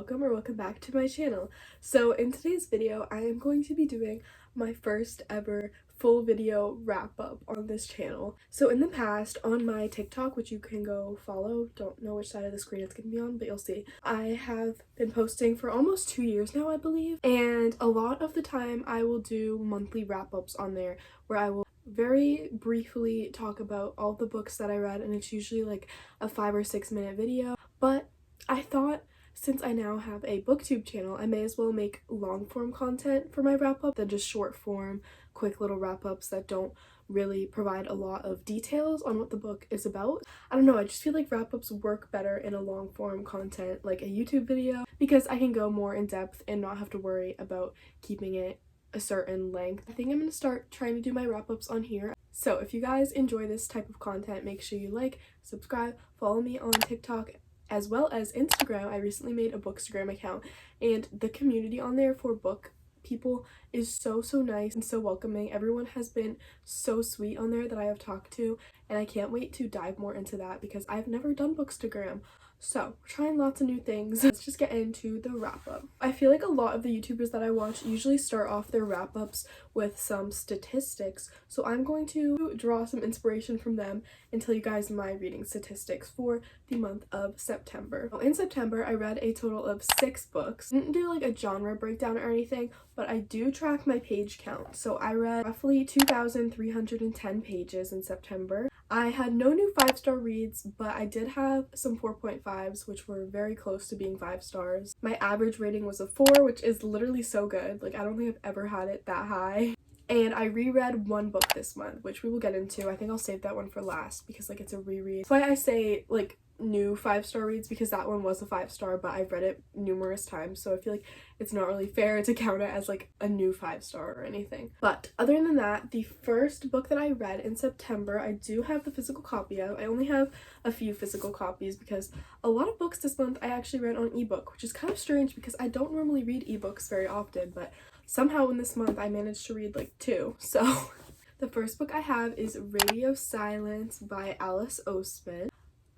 welcome back to my channel. So in today's video, I am going to be doing my first ever full video wrap up on this channel. So in the past, on my TikTok, which you can go follow, don't know which side of the screen it's gonna be on, but you'll see, I have been posting for almost 2 years now, I believe, and a lot of the time I will do monthly wrap ups on there where I will very briefly talk about all the books that I read, and it's usually like a 5 or 6 minute video. But I thought, since I now have a booktube channel, I may as well make long form content for my wrap up than just short form, quick little wrap ups that don't really provide a lot of details on what the book is about. I don't know, I just feel like wrap ups work better in a long form content like a YouTube video because I can go more in depth and not have to worry about keeping it a certain length. I think I'm gonna start trying to do my wrap ups on here. So if you guys enjoy this type of content, make sure you like, subscribe, follow me on TikTok as well as Instagram. I recently made a Bookstagram account, and the community on there for book people is so nice and so welcoming. Everyone has been so sweet on there that I have talked to, and I can't wait to dive more into that because I've never done Bookstagram. So we're trying lots of new things. Let's just get into the wrap up. I feel like a lot of the YouTubers that I watch usually start off their wrap ups with some statistics, so I'm going to draw some inspiration from them and tell you guys my reading statistics for the month of September. In September, I read a total of 6 books. I didn't do like a genre breakdown or anything, but I do track my page count. So I read roughly 2,310 pages in September. I had no new 5-star reads, but I did have some 4.5s, which were very close to being 5 stars. My average rating was a 4, which is literally so good. Like, I don't think I've ever had it that high. And I reread 1 book this month, which we will get into. I think I'll save that one for last because like it's a reread. That's why I say like new 5-star reads, because that one was a 5-star, but I've read it numerous times, so I feel like it's not really fair to count it as like a new 5-star or anything. But other than that, the first book that I read in September, I do have the physical copy of. I only have a few physical copies because a lot of books this month I actually read on ebook, which is kind of strange because I don't normally read ebooks very often, but somehow in this month I managed to read like 2. So the first book I have is Radio Silence by Alice Oseman.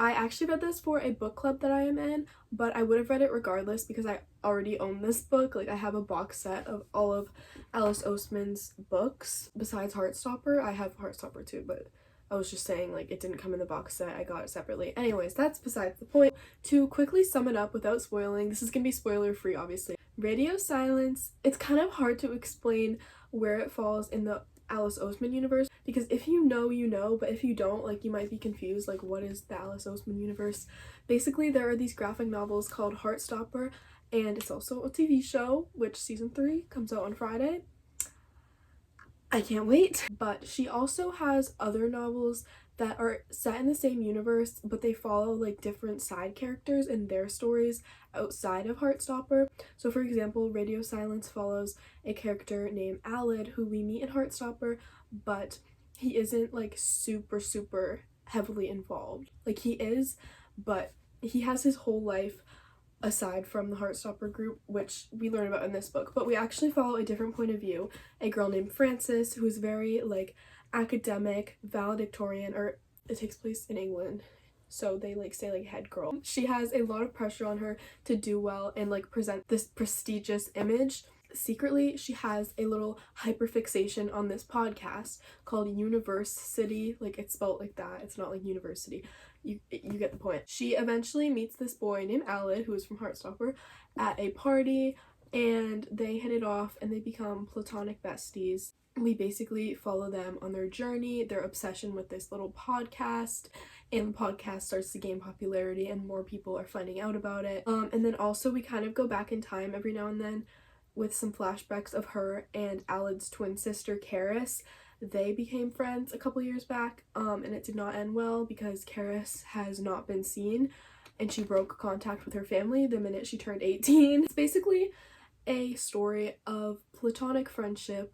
I actually read this for a book club that I am in, but I would have read it regardless because I already own this book. Like, I have a box set of all of Alice Oseman's books. Besides Heartstopper, I have Heartstopper too, but I was just saying, like, it didn't come in the box set. I got it separately. Anyways, that's besides the point. To quickly sum it up without spoiling, this is gonna be spoiler free, obviously. Radio Silence, it's kind of hard to explain where it falls in the Alice Oseman universe, because if you know, you know, but if you don't, like, you might be confused, like, what is the Alice Oseman universe? Basically, there are these graphic novels called Heartstopper, and it's also a TV show, which season 3 comes out on Friday. I can't wait. But she also has other novels that are set in the same universe, but they follow like different side characters and their stories outside of Heartstopper. So for example, Radio Silence follows a character named Aled who we meet in Heartstopper, but he isn't like super heavily involved. Like, he is, but he has his whole life aside from the Heartstopper group, which we learn about in this book. But we actually follow a different point of view. A girl named Frances, who is very like academic, valedictorian, or it takes place in England, so they like say like head girl. She has a lot of pressure on her to do well and like present this prestigious image. Secretly, she has a little hyperfixation on this podcast called Universe City. Like, it's spelled like that. It's not like university. You get the point. She eventually meets this boy named Aled, who is from Heartstopper, at a party, and they hit it off and they become platonic besties. We basically follow them on their journey, their obsession with this little podcast, and the podcast starts to gain popularity and more people are finding out about it. And then also we kind of go back in time every now and then with some flashbacks of her and Aled's twin sister, Karis. They became friends a couple years back, and it did not end well because Karis has not been seen, and she broke contact with her family the minute she turned 18. It's basically a story of platonic friendship,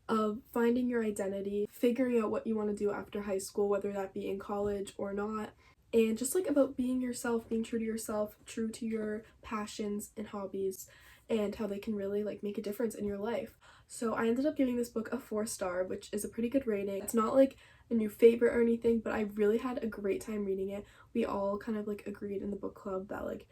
of finding your identity, figuring out what you want to do after high school, whether that be in college or not, and just like about being yourself, being true to yourself, true to your passions and hobbies, and how they can really like make a difference in your life. So I ended up giving this book a 4-star, which is a pretty good rating. It's not like a new favorite or anything, but I really had a great time reading it. We all kind of like agreed in the book club that like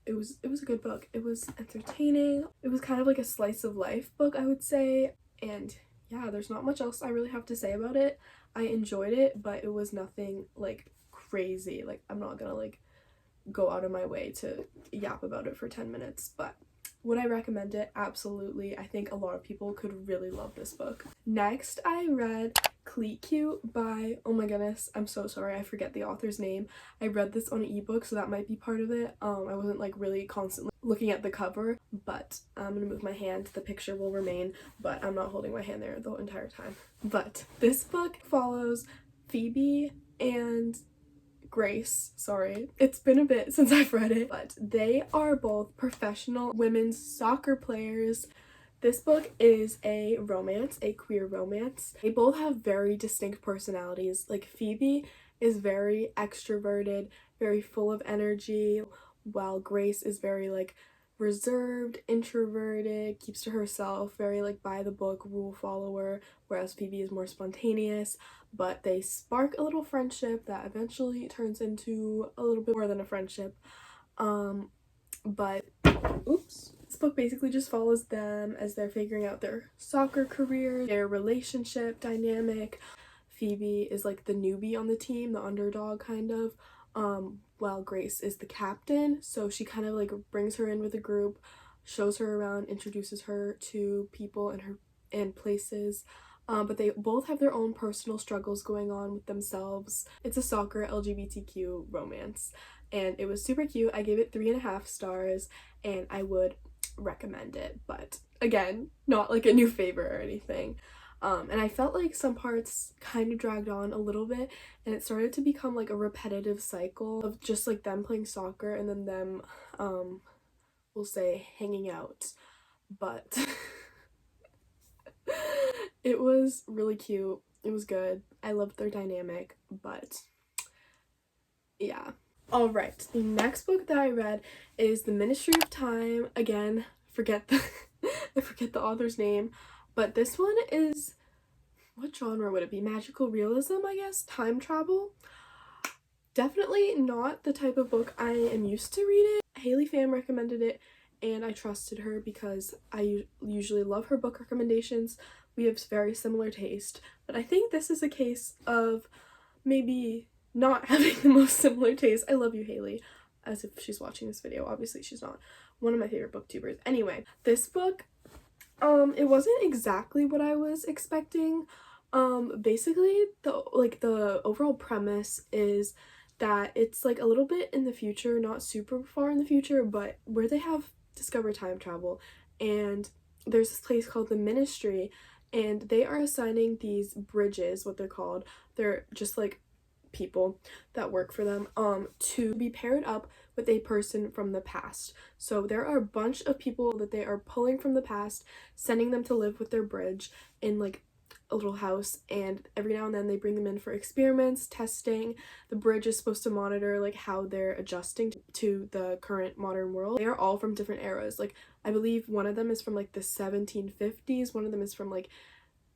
it was a good book. It was entertaining. It was kind of like a slice of life book, I would say. And yeah, there's not much else I really have to say about it. I enjoyed it, but it was nothing like crazy. Like, I'm not gonna like go out of my way to yap about it for 10 minutes, but would I recommend it? Absolutely. I think a lot of people could really love this book. Next, I read Cleat Cute by, oh my goodness, I'm so sorry, I forget the author's name. I read this on an ebook, so that might be part of it. I wasn't like really constantly looking at the cover, but I'm gonna move my hand. The picture will remain, but I'm not holding my hand there the entire time. But this book follows Phoebe and Grace, sorry. It's been a bit since I've read it, but they are both professional women's soccer players. This book is a romance, a queer romance. They both have very distinct personalities. Like, Phoebe is very extroverted, very full of energy, while Grace is very like reserved, introverted, keeps to herself, very like by the book rule follower, whereas Phoebe is more spontaneous. But they spark a little friendship that eventually turns into a little bit more than a friendship. But oops. This book basically just follows them as they're figuring out their soccer career, their relationship dynamic. Phoebe is like the newbie on the team, the underdog kind of, while Grace is the captain. So she kind of like brings her in with the group, shows her around, introduces her to people and places. But they both have their own personal struggles going on with themselves. It's a soccer LGBTQ romance, and it was super cute. I gave it 3.5 stars, and I would recommend it, but again, not like a new favorite or anything. And I felt like some parts kind of dragged on a little bit, and it started to become like a repetitive cycle of just like them playing soccer and then them, we'll say, hanging out. But it was really cute. It was good. I loved their dynamic, but yeah. Alright, the next book that I read is The Ministry of Time. Again, I forget the author's name, but this one is, what genre would it be? Magical realism, I guess? Time travel? Definitely not the type of book I am used to reading. Haley Pham recommended it, and I trusted her because I usually love her book recommendations. We have very similar taste, but I think this is a case of maybe not having the most similar taste. I love you, Haley, as if she's watching this video. Obviously she's not. One of my favorite booktubers. Anyway, this book, it wasn't exactly what I was expecting. Basically the overall premise is that it's like a little bit in the future, not super far in the future, but where they have discovered time travel, and there's this place called the Ministry, and they are assigning these bridges, what they're called. They're just like people that work for them, to be paired up with a person from the past. So there are a bunch of people that they are pulling from the past, sending them to live with their bridge in like a little house, and every now and then they bring them in for experiments, testing. The bridge is supposed to monitor like how they're adjusting to the current modern world. They are all from different eras. Like, I believe one of them is from like the 1750s, one of them is from like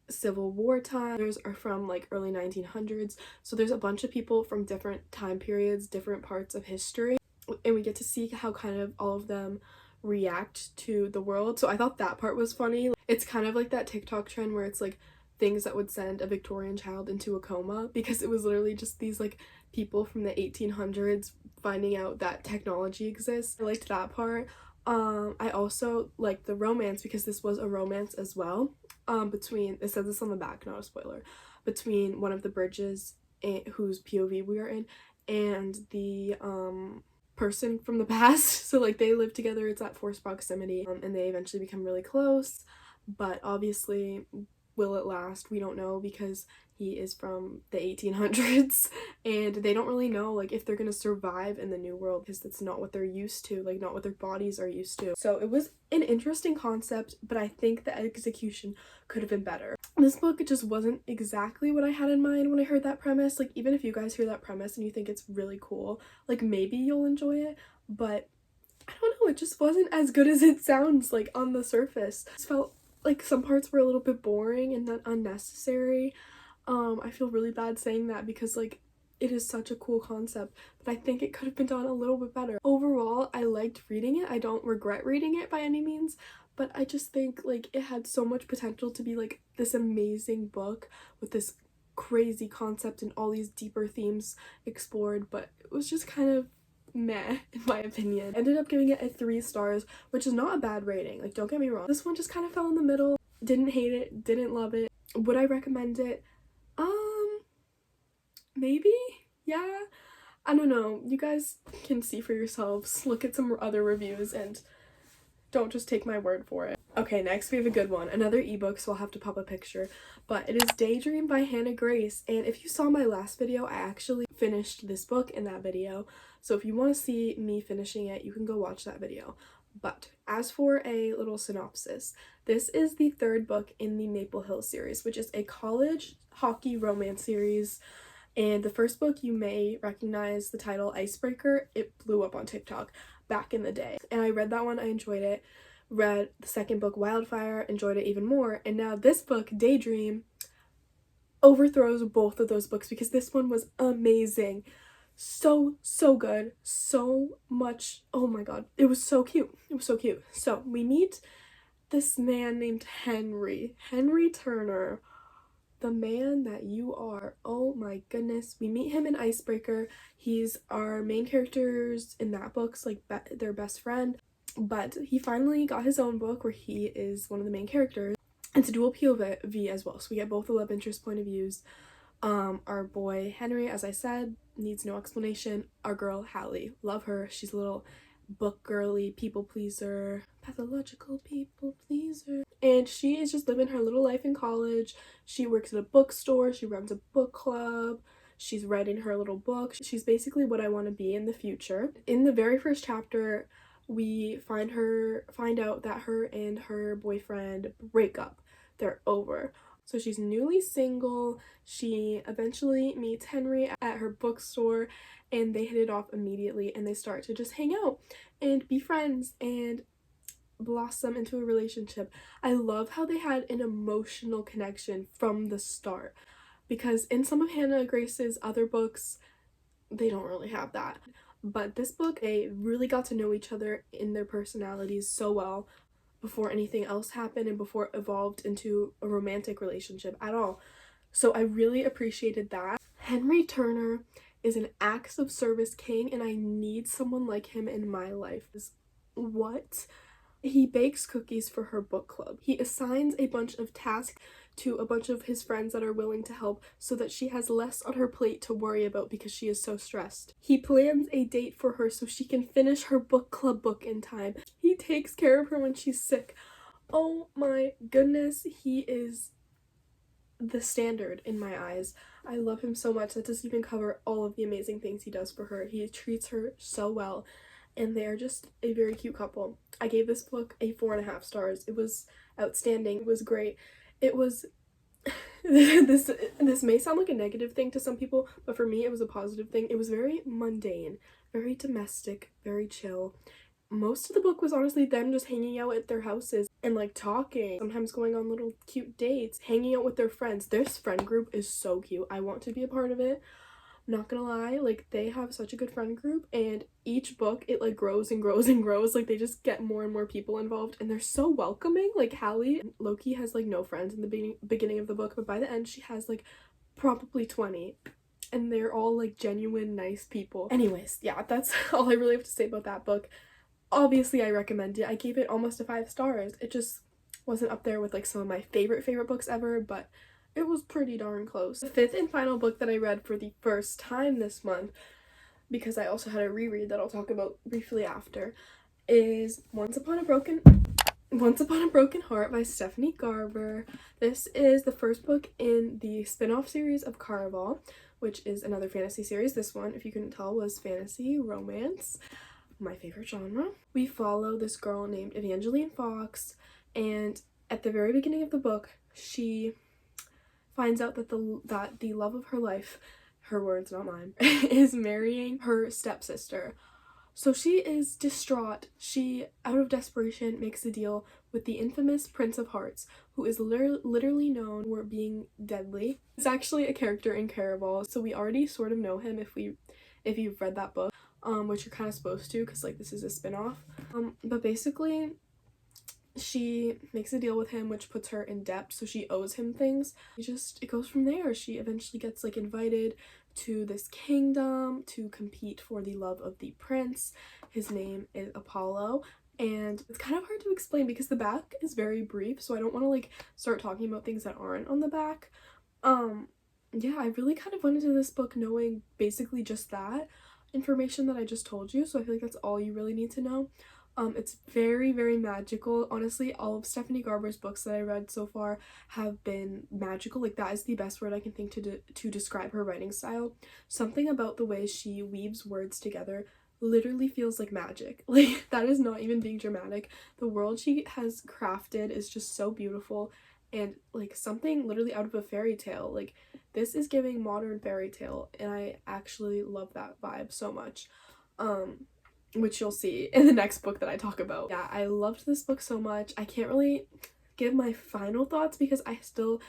Civil War time, others are from like early 1900s. So there's a bunch of people from different time periods, different parts of history, and we get to see how kind of all of them react to the world. So I thought that part was funny. It's kind of like that TikTok trend where it's like things that would send a Victorian child into a coma, because it was literally just these like people from the 1800s finding out that technology exists. I liked that part. I also liked the romance, because this was a romance as well, between, it says this on the back, not a spoiler, between one of the bridges whose POV we are in and the person from the past. So like they live together, it's at forced proximity, and they eventually become really close, but obviously will it last? We don't know, because he is from the 1800s and they don't really know like if they're gonna survive in the new world, because that's not what they're used to, like not what their bodies are used to. So it was an interesting concept, but I think the execution could have been better. This book just wasn't exactly what I had in mind when I heard that premise. Like, even if you guys hear that premise and you think it's really cool, like maybe you'll enjoy it, but I don't know, it just wasn't as good as it sounds like on the surface. It felt like some parts were a little bit boring and then unnecessary. I feel really bad saying that, because like it is such a cool concept, but I think it could have been done a little bit better. Overall, I liked reading it. I don't regret reading it by any means, but I just think like it had so much potential to be like this amazing book with this crazy concept and all these deeper themes explored, but it was just kind of meh in my opinion. Ended up giving it a 3 stars, which is not a bad rating, like don't get me wrong. This one just kind of fell in the middle. Didn't hate it, didn't love it. Would I recommend it? Maybe? Yeah, I don't know. You guys can see for yourselves. Look at some other reviews and don't just take my word for it. Okay, next we have a good one. Another ebook, so I'll have to pop a picture. But it is Daydream by Hannah Grace. And if you saw my last video, I actually finished this book in that video. So if you want to see me finishing it, you can go watch that video. But as for a little synopsis, this is the 3rd book in the Maple Hill series, which is a college hockey romance series. And the first book, you may recognize the title Icebreaker. It blew up on TikTok back in the day. And I read that one, I enjoyed it. Read the 2nd book, Wildfire, enjoyed it even more. And now this book, Daydream, overthrows both of those books because this one was amazing. So good. So much. Oh my god. It was so cute. It was so cute. So we meet this man named Henry. Henry Turner. The man that you are. Oh my goodness. We meet him in Icebreaker. He's our main characters in that book's like their best friend. But he finally got his own book where he is one of the main characters. It's a dual POV as well. So we get both the love interest point of views. Our boy Henry, as I said, needs no explanation. Our girl Hallie. Love her. She's a little book girly, people pleaser, pathological people pleaser. And she is just living her little life in college. She works at a bookstore, she runs a book club, she's writing her little book. She's basically what I want to be in the future. In the very first chapter, we find out that her and her boyfriend break up. They're over. So she's newly single. She eventually meets Henry at her bookstore and they hit it off immediately and they start to just hang out and be friends and blossom into a relationship. I love how they had an emotional connection from the start, because in some of Hannah Grace's other books, they don't really have that. But this book, they really got to know each other in their personalities so well before anything else happened and before it evolved into a romantic relationship at all. So I really appreciated that. Henry Turner is an acts of service king and I need someone like him in my life. What? He bakes cookies for her book club. He assigns a bunch of tasks to a bunch of his friends that are willing to help so that she has less on her plate to worry about because she is so stressed. He plans a date for her so she can finish her book club book in time. He takes care of her when she's sick. Oh my goodness, he is the standard in my eyes. I love him so much. That doesn't even cover all of the amazing things he does for her. He treats her so well. And they are just a very cute couple. I gave this book a 4.5 stars. It was outstanding. It was great. It was this may sound like a negative thing to some people, but for me it was a positive thing. It was very mundane, very domestic, very chill. Most of the book was honestly them just hanging out at their houses and like talking, sometimes going on little cute dates, hanging out with their friends. This friend group is so cute. I want to be a part of it. Not gonna lie, like they have such a good friend group, and each book it like grows and grows and grows. Like they just get more and more people involved and they're so welcoming. Like Hallie, Loki has like no friends in the beginning of the book, but by the end she has like probably 20 and they're all like genuine nice people. Anyways, yeah, that's all I really have to say about that book. Obviously I recommend it. I gave it almost a 5 stars. It just wasn't up there with like some of my favorite books ever, but it was pretty darn close. The 5th and final book that I read for the first time this month, because I also had a reread that I'll talk about briefly after, is Once Upon a Broken Heart by Stephanie Garber. This is the first book in the spin-off series of Caraval, which is another fantasy series. This one, if you couldn't tell, was fantasy romance, my favorite genre. We follow this girl named Evangeline Fox, and at the very beginning of the book, she finds out that the love of her life, her words not mine, is marrying her stepsister. So she is distraught. She, out of desperation, makes a deal with the infamous Prince of Hearts, who is literally known for being deadly. He's actually a character in Caraval, so we already sort of know him if you've read that book, which you're kind of supposed to because like this is a spin-off. But basically she makes a deal with him which puts her in debt, so she owes him things. It goes from there. She eventually gets like invited to this kingdom to compete for the love of the prince. His name is Apollo, and it's kind of hard to explain because the back is very brief, so I don't want to like start talking about things that aren't on the back. Yeah, I really kind of went into this book knowing basically just that information that I just told you, so I feel like that's all you really need to know. It's very, very magical. Honestly, all of Stephanie Garber's books that I read so far have been magical. Like, that is the best word I can think to describe her writing style. Something about the way she weaves words together literally feels like magic. Like, that is not even being dramatic. The world she has crafted is just so beautiful and like something literally out of a fairy tale. Like, this is giving modern fairy tale, and I actually love that vibe so much. Which you'll see in the next book that I talk about. Yeah, I loved this book so much. I can't really give my final thoughts because I still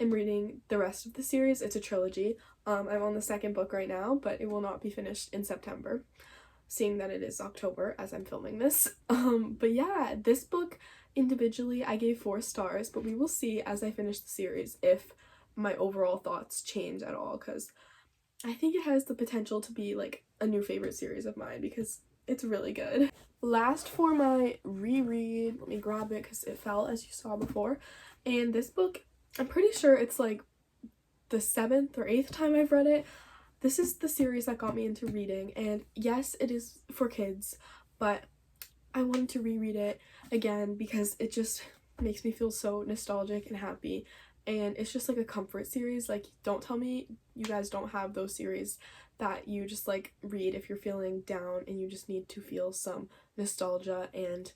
am reading the rest of the series. It's a trilogy. I'm on the second book right now, but it will not be finished in September, seeing that it is October as I'm filming this. But yeah, this book individually I gave 4 stars, but we will see as I finish the series if my overall thoughts change at all, because I think it has the potential to be like a new favorite series of mine because it's really good. Last for my reread, let me grab it because it fell as you saw before. And this book, I'm pretty sure it's like the 7th or 8th time I've read it. This is the series that got me into reading, and yes, it is for kids, but I wanted to reread it again because it just makes me feel so nostalgic and happy. And it's just like a comfort series. Like, don't tell me you guys don't have those series that you just like read if you're feeling down and you just need to feel some nostalgia and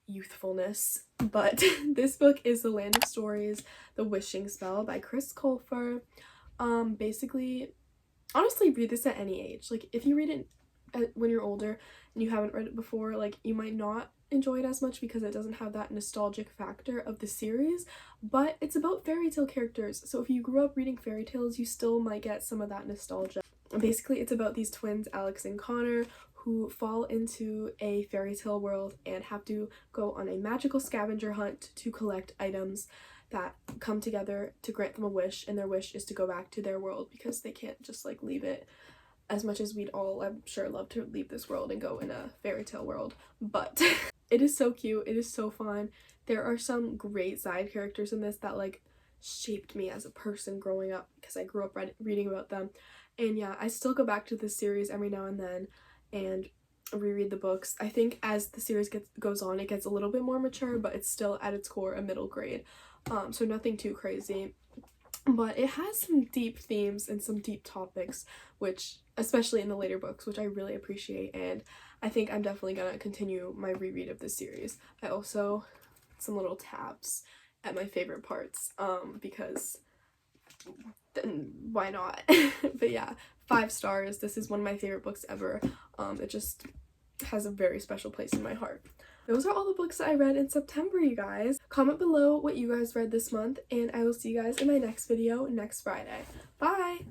youthfulness. But this book is The Land of Stories, The Wishing Spell by Chris Colfer. Basically, honestly, read this at any age. Like, if you read it when you're older and you haven't read it before, like, you might not enjoy it as much because it doesn't have that nostalgic factor of the series, but it's about fairy tale characters, so if you grew up reading fairy tales, you still might get some of that nostalgia. Basically, it's about these twins, Alex and Connor, who fall into a fairy tale world and have to go on a magical scavenger hunt to collect items that come together to grant them a wish, and their wish is to go back to their world because they can't just like leave it. As much as we'd all, I'm sure, love to leave this world and go in a fairy tale world, but it is so cute, it is so fun. There are some great side characters in this that like shaped me as a person growing up because I grew up reading about them. And yeah, I still go back to this series every now and then and reread the books. I think as the series goes on, it gets a little bit more mature, but it's still at its core a middle grade. So nothing too crazy. But it has some deep themes and some deep topics, which, especially in the later books, which I really appreciate, and I think I'm definitely gonna continue my reread of this series. I also, some little tabs at my favorite parts, because then why not? But yeah, 5 stars. This is one of my favorite books ever. It just has a very special place in my heart. Those are all the books that I read in September, you guys. Comment below what you guys read this month, and I will see you guys in my next video next Friday. Bye!